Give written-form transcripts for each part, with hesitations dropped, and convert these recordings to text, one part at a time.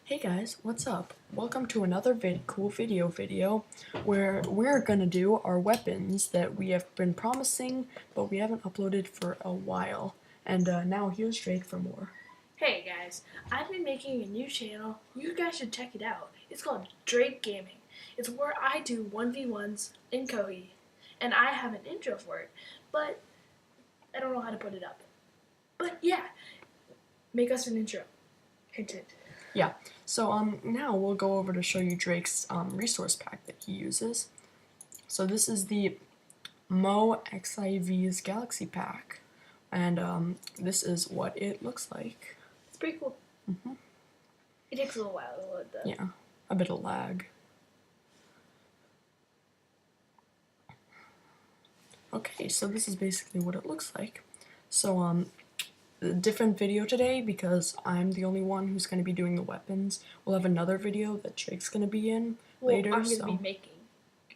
Hey guys, what's up? Welcome to another cool video where we're gonna do our weapons that we have been promising but we haven't uploaded for a while. And now here's Drake for more. Hey guys, I've been making a new channel. You guys should check it out. It's called Drake Gaming. It's where I do 1v1s in Kohi, and I have an intro for it, but I don't know how to put it up. But yeah, make us an intro. Hint hint. Yeah, so now we'll go over to show you Drake's resource pack that he uses. So this is the Mo XIV's Galaxy Pack, and this is what it looks like. It's pretty cool. It takes a little while to load though. Yeah, a bit of lag. Okay, so this is basically what it looks like. So, a different video today because I'm the only one who's going to be doing the weapons. We'll have another video that Drake's going to be in later. I'm going to be making.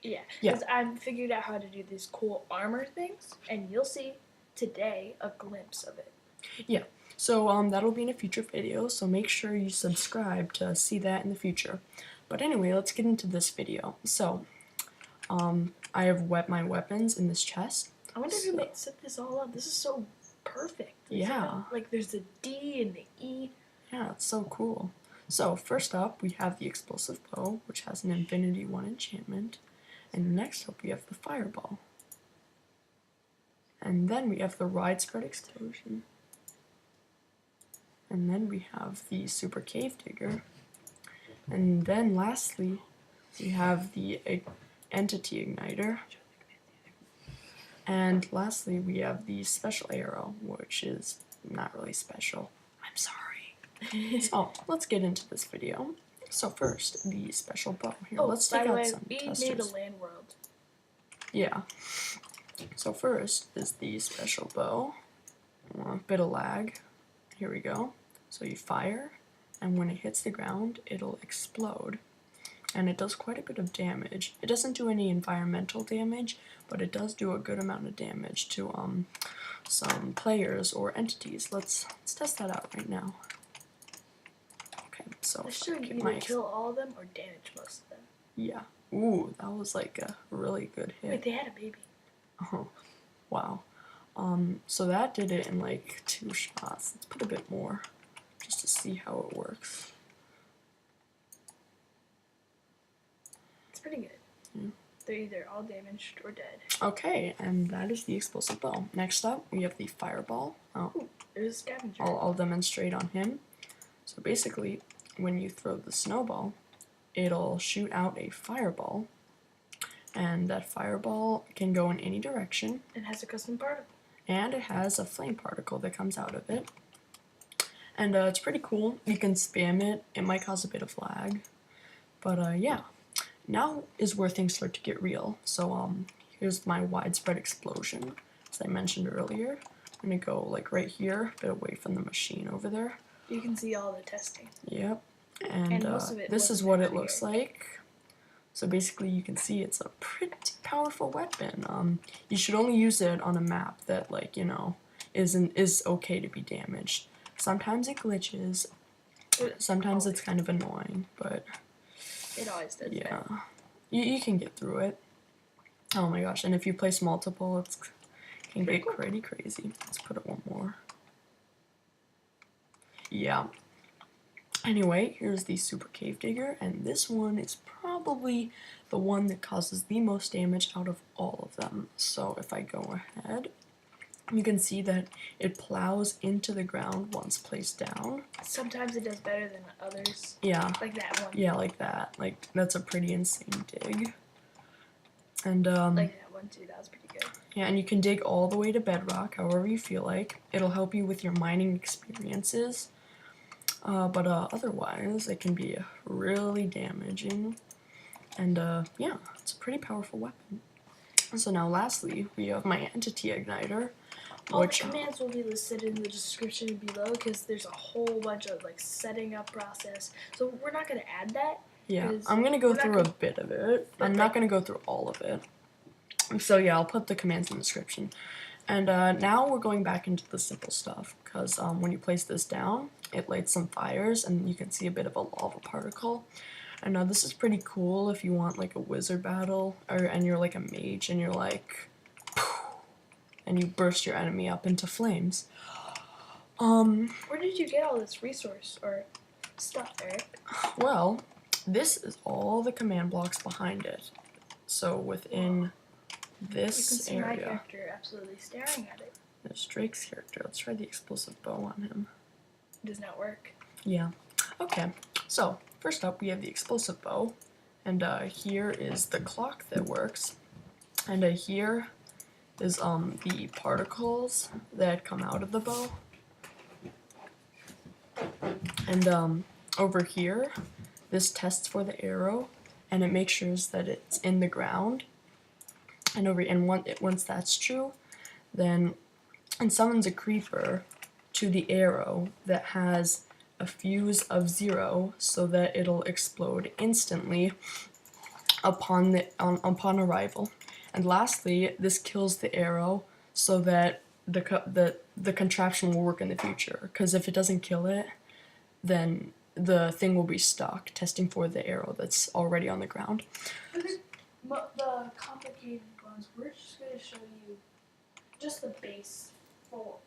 Yeah, because I've figured out how to do these cool armor things, and you'll see today a glimpse of it. Yeah, so that'll be in a future video, so make sure you subscribe to see that in the future. But anyway, let's get into this video. So, I have my weapons in this chest. I wonder if you might set this all up. This is so perfect. Yeah. Like there's the D and the E. Yeah, it's so cool. So first up, we have the explosive bow, which has an Infinity 1 enchantment. And next up, we have the fireball. And then we have the widespread explosion. And then we have the super cave digger. And then lastly, we have the entity igniter. And lastly, we have the special arrow, which is not really special. I'm sorry. So, let's get into this video. So first, the special bow. Here, let's take out some testers. We made a land world. Yeah. So first is the special bow. A bit of lag. Here we go. So you fire, and when it hits the ground, it'll explode. And it does quite a bit of damage. It doesn't do any environmental damage, but it does do a good amount of damage to some players or entities. Let's test that out right now. Okay, so this should either kill all of them or damage most of them. Yeah. Ooh, that was like a really good hit. Wait, they had a baby. Oh, wow. So that did it in like 2 shots. Let's put a bit more, just to see how it works. Pretty good. Yeah. They're either all damaged or dead. Okay, and that is the explosive bow. Next up, we have the fireball. Ooh, there's a scavenger. I'll demonstrate on him. So basically, when you throw the snowball, it'll shoot out a fireball, and that fireball can go in any direction. It has a custom particle. And it has a flame particle that comes out of it. And it's pretty cool. You can spam it. It might cause a bit of lag. But yeah. Now is where things start to get real. So here's my widespread explosion, as I mentioned earlier. I'm gonna go like right here, a bit away from the machine over there. You can see all the testing. Yep, and this is what it looks like. So basically, you can see it's a pretty powerful weapon. You should only use it on a map that, like, you know, is okay to be damaged. Sometimes it glitches. Sometimes it's kind of annoying, but. It always does. Yeah, you can get through it. Oh my gosh, and if you place multiple, it can get pretty crazy. Let's put it one more. Yeah. Anyway, here's the super cave digger, and this one is probably the one that causes the most damage out of all of them. So if I go ahead, you can see that it plows into the ground once placed down. Sometimes it does better than others. Yeah. Like that one. Yeah, like that. Like, that's a pretty insane dig. And, like that one too, that was pretty good. Yeah, and you can dig all the way to bedrock, however you feel like. It'll help you with your mining experiences. But otherwise, it can be really damaging. And, yeah, it's a pretty powerful weapon. So now, lastly, we have my entity igniter. All the commands will be listed in the description below because there's a whole bunch of like setting up process. So we're not going to add that. Yeah, I'm going to go through a bit of it. I'm not going to go through all of it. So yeah, I'll put the commands in the description. And now we're going back into the simple stuff because when you place this down, it lights some fires, and you can see a bit of a lava particle. And this is pretty cool if you want like a wizard battle, and you're like a mage, and you're like, and you burst your enemy up into flames. Where did you get all this resource or stuff, Eric? Well, this is all the command blocks behind it. So within You can this see my area, character absolutely staring at it. there's Drake's character. Let's try the explosive bow on him. It does not work. Yeah. Okay. So first up, we have the explosive bow, and here is the clock that works, and here is the particles that come out of the bow, and over here, this tests for the arrow, and it makes sure that it's in the ground. And once that's true, then it summons a creeper to the arrow that has a fuse of 0, so that it'll explode instantly upon arrival. And lastly, this kills the arrow so that the contraption will work in the future. Because if it doesn't kill it, then the thing will be stuck, testing for the arrow that's already on the ground. But the complicated ones, we're just going to show you just the base 5 or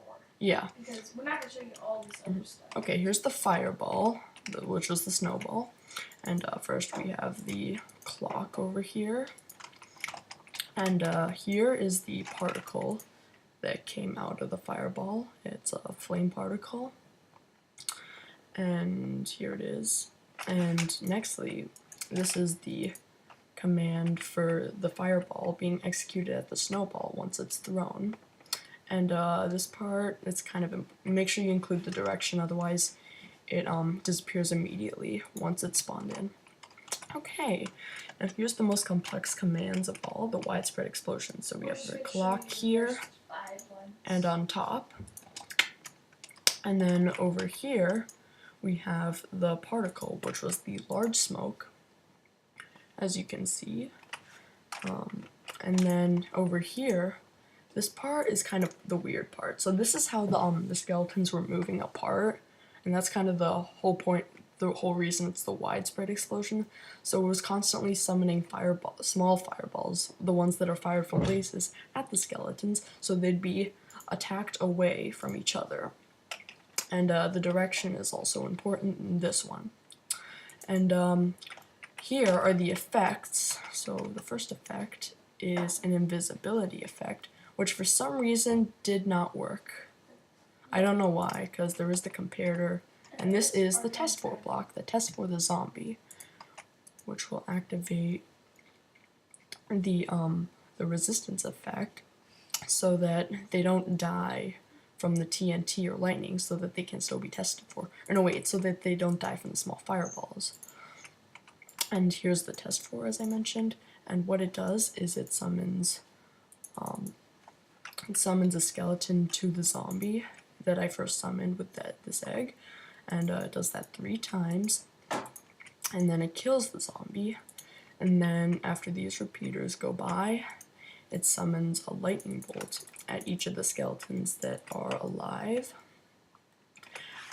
4. Yeah. Because we're not going to show you all this other stuff. Okay, here's the fireball, which was the snowball. And first we have the clock over here. And here is the particle that came out of the fireball. It's a flame particle. And here it is. And nextly, this is the command for the fireball being executed at the snowball once it's thrown. And this part, it's kind of, make sure you include the direction, otherwise it disappears immediately once it's spawned in. Okay, and here's the most complex commands of all, the widespread explosion. So we have the clock here, and on top. And then over here, we have the particle, which was the large smoke, as you can see. And then over here, this part is kind of the weird part. So this is how the skeletons were moving apart, and that's kind of the whole point, the whole reason it's the widespread explosion. So it was constantly summoning small fireballs, the ones that are fired from places, at the skeletons, so they'd be attacked away from each other. And the direction is also important in this one. And here are the effects. So the first effect is an invisibility effect, which for some reason did not work. I don't know why, because there is the comparator, and this is the test for block, the test for the zombie, which will activate the resistance effect so that they don't die from the TNT or lightning, so that they can still be tested for. Or no, wait, so that they don't die from the small fireballs. And here's the test for, as I mentioned, and what it does is it summons a skeleton to the zombie that I first summoned with this egg, and it does that 3 times, and then it kills the zombie, and then after these repeaters go by, it summons a lightning bolt at each of the skeletons that are alive,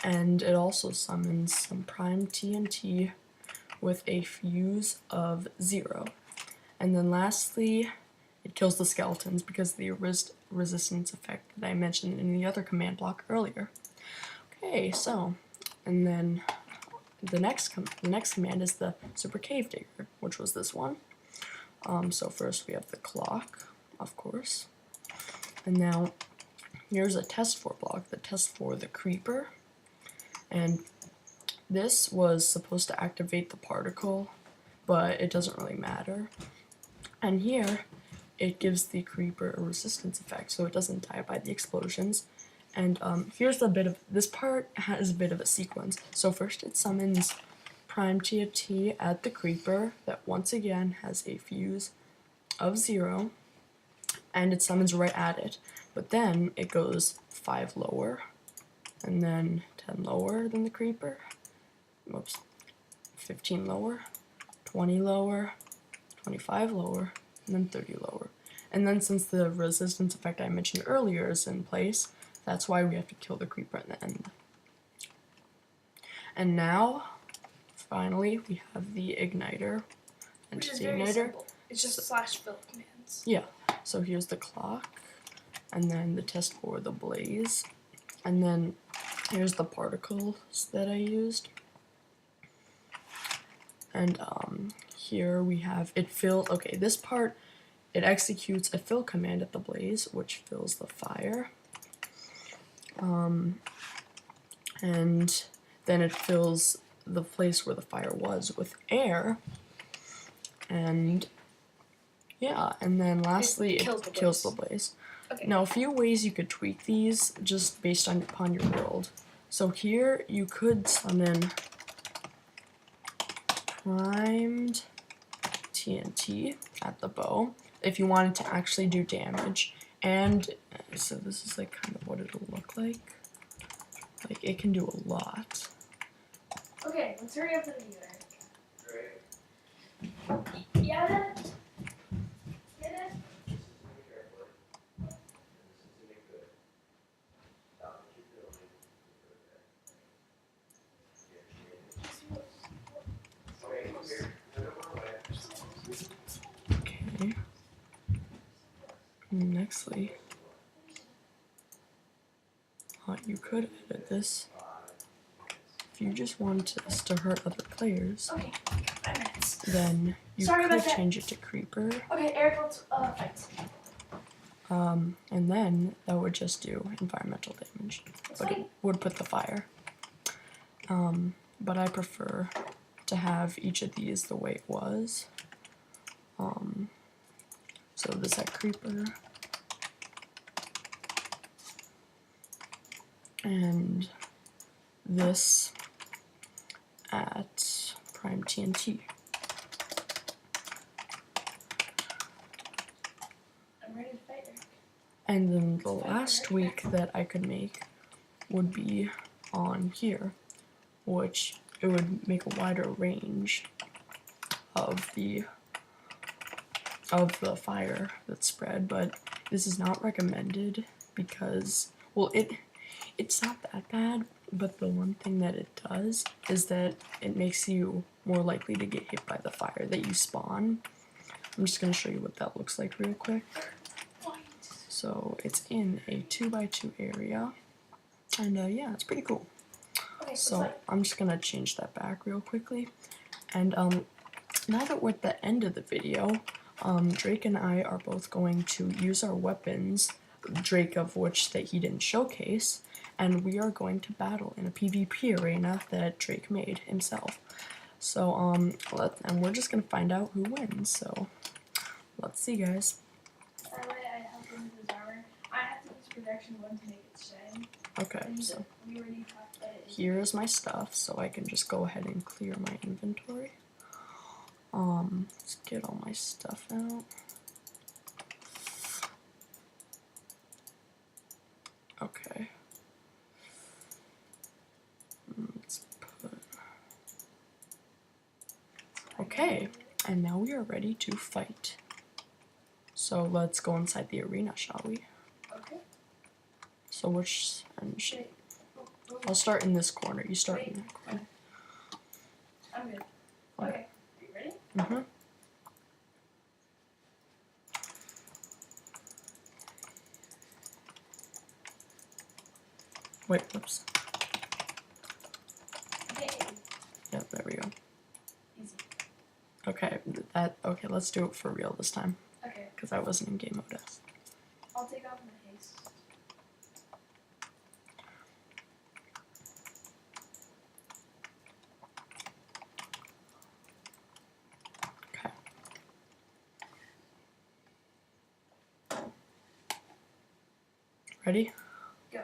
and it also summons some prime TNT with a fuse of 0. And then lastly, it kills the skeletons because of the resistance effect that I mentioned in the other command block earlier. Okay, so, and then the next command is the Super Cave Digger, which was this one. So first we have the clock, of course. And now here's a test for block, the test for the creeper. And this was supposed to activate the particle, but it doesn't really matter. And here, it gives the creeper a resistance effect, so it doesn't die by the explosions. And here's a bit of, this part has a bit of a sequence. So first it summons prime TNT at the creeper that once again has a fuse of 0, and it summons right at it. But then it goes 5 lower, and then 10 lower than the creeper. Whoops. 15 lower, 20 lower, 25 lower, and then 30 lower. And then since the resistance effect I mentioned earlier is in place, that's why we have to kill the creeper at the end. And now, finally, we have the igniter. Which is the very igniter. simple. It's just slash fill commands. Yeah. So here's the clock, and then the test for the blaze, and then here's the particles that I used. And here we have it fill. Okay, this part, it executes a fill command at the blaze, which fills the fire. And then it fills the place where the fire was with air. And yeah, and then lastly, it kills the blaze. Okay. Now, a few ways you could tweak these just based upon your world. So here you could summon primed TNT at the bow if you wanted to actually do damage. And so this is like kind of what it'll look like. Like, it can do a lot. Okay, let's hurry up the video, Eric. Yeah, Dad? Yeah, Dad? Okay. Nextly, you could edit this if you just wanted this to hurt other players. Okay, 5 minutes. Then you Sorry about could that. change it to creeper. Okay, Eric, let's fight. And then that would just do environmental damage, but it would put the fire. But I prefer to have each of these the way it was. So this at creeper, and this at prime TNT. I'm ready to fight, Eric. And then the last tweak that I could make would be on here, which it would make a wider range of the fire that's spread, but this is not recommended because, well, it's not that bad, but the one thing that it does is that it makes you more likely to get hit by the fire that you spawn. I'm just going to show you what that looks like real quick. So it's in a 2x2 area, and yeah, it's pretty cool. Okay, So I'm just going to change that back real quickly. And now that we're at the end of the video, Drake and I are both going to use our weapons, Drake of which that he didn't showcase, and we are going to battle in a PvP arena that Drake made himself. So, and we're just gonna find out who wins, so let's see, guys. That way I help him with his armor. I have to use protection 1 to make it shine. Okay, And so we already talked about it. here's my stuff, so I can just go ahead and clear my inventory. Let's get all my stuff out. Okay. Let's put... Okay, and now we are ready to fight. So let's go inside the arena, shall we? Okay. So which... and Wait. I'll start in this corner. You start in that corner. I'm good. Okay. Are you ready? Mm-hmm. Wait, whoops. Okay. Yeah, there we go. Easy. Okay, okay, let's do it for real this time. Okay. Because I wasn't in game mode. I'll take off my haste. Okay. Ready? Go.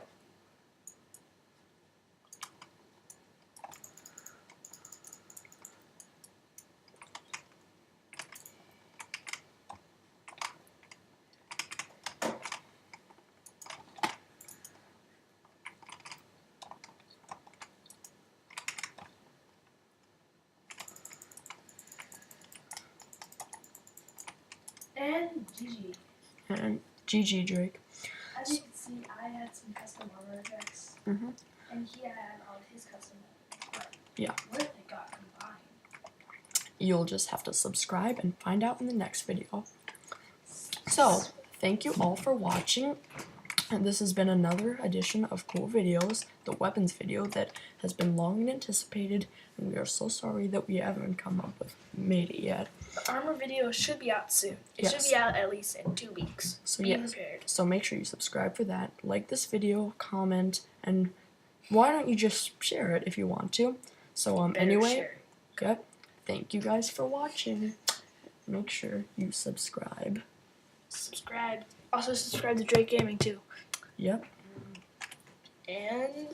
And GG. And GG, Drake. As you can see, I had some custom armor effects, Mm-hmm. and he had all his custom effects. Yeah. What if they got combined? You'll just have to subscribe and find out in the next video. So, thank you all for watching. And this has been another edition of Cool Videos, the weapons video that has been long anticipated, and we are so sorry that we haven't made it yet. The armor video should be out soon. It should Yes. be out at least in 2 weeks. So Be yes, prepared. so make sure you subscribe for that, like this video, comment, and why don't you just share it if you want to. So Better anyway, share. yep, thank you guys for watching. Make sure you subscribe. Subscribe. Also subscribe to Drake Gaming too. Yep. And